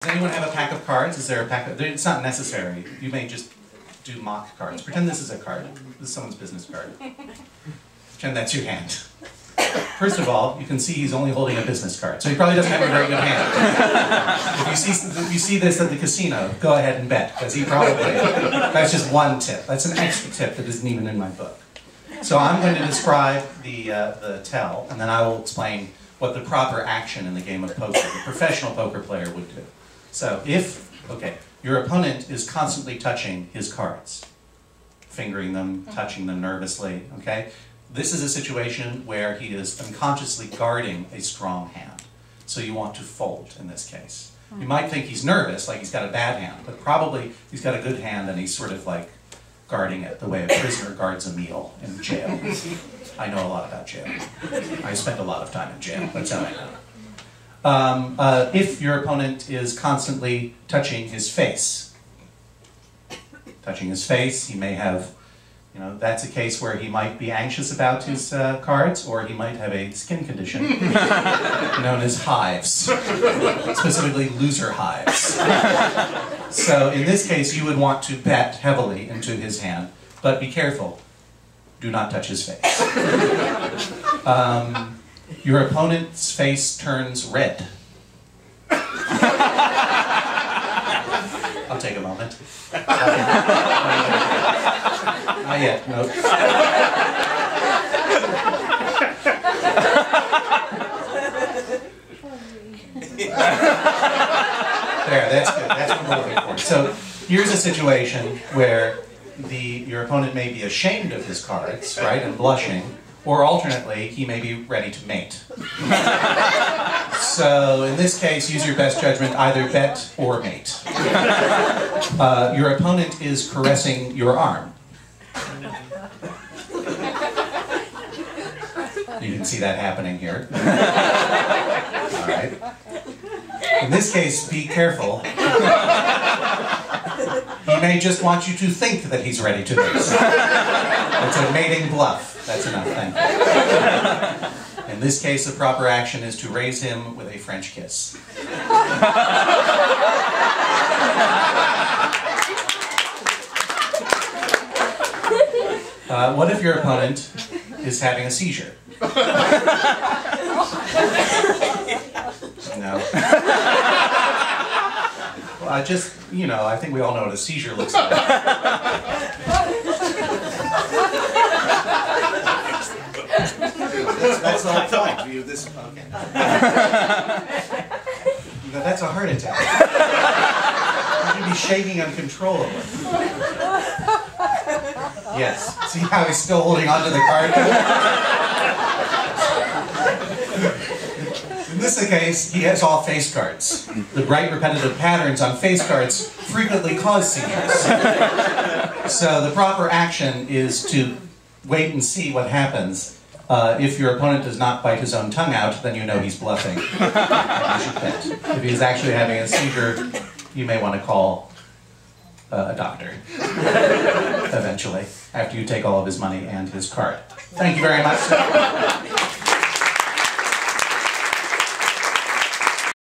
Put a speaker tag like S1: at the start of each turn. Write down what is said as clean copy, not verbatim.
S1: Does anyone have a pack of cards? Is there a pack of... It's not necessary. You may just do mock cards. Pretend this is a card. This is someone's business card. Pretend that's your hand. First of all, you can see he's only holding a business card, so he probably doesn't have a very good hand. If you see this at the casino, go ahead and bet, because he probably... That's just one tip. That's an extra tip that isn't even in my book. So I'm going to describe the tell, and then I will explain what the proper action in the game of poker, the professional poker player would do. So if, your opponent is constantly touching his cards, fingering them, touching them nervously, this is a situation where he is unconsciously guarding a strong hand. So you want to fold in this case. You might think he's nervous, like he's got a bad hand, but probably he's got a good hand and he's sort of like guarding it the way a prisoner guards a meal in jail. I know a lot about jail. I spent a lot of time in jail. That's how I know. If your opponent is constantly touching his face, he may have, that's a case where he might be anxious about his cards, or he might have a skin condition known as hives, specifically loser hives. So in this case, you would want to bet heavily into his hand, but be careful. Do not touch his face. Your opponent's face turns red. I'll take a moment. Not yet, no. There, that's good. That's what we're looking for. So here's a situation where your opponent may be ashamed of his cards, right, and blushing, or alternately, he may be ready to mate. So in this case, use your best judgment, either bet or mate. Your opponent is caressing your arm. You can see that happening here. All right. In this case, be careful. He may just want you to think that he's ready to mate. It's a mating bluff. That's enough, thank you. In this case, the proper action is to raise him with a French kiss. What if your opponent is having a seizure? No. Well, I think we all know what a seizure looks like. That's the whole point. View this. Okay. That's a heart attack. You can be shaking uncontrollably. Yes. See how he's still holding onto the card? In this case, he has all face cards. The bright repetitive patterns on face cards frequently cause seizures. So the proper action is to wait and see what happens. If your opponent does not bite his own tongue out, then you know he's bluffing. You should bet. If he's actually having a seizure, you may want to call a doctor eventually, after you take all of his money and his card. Thank you very much.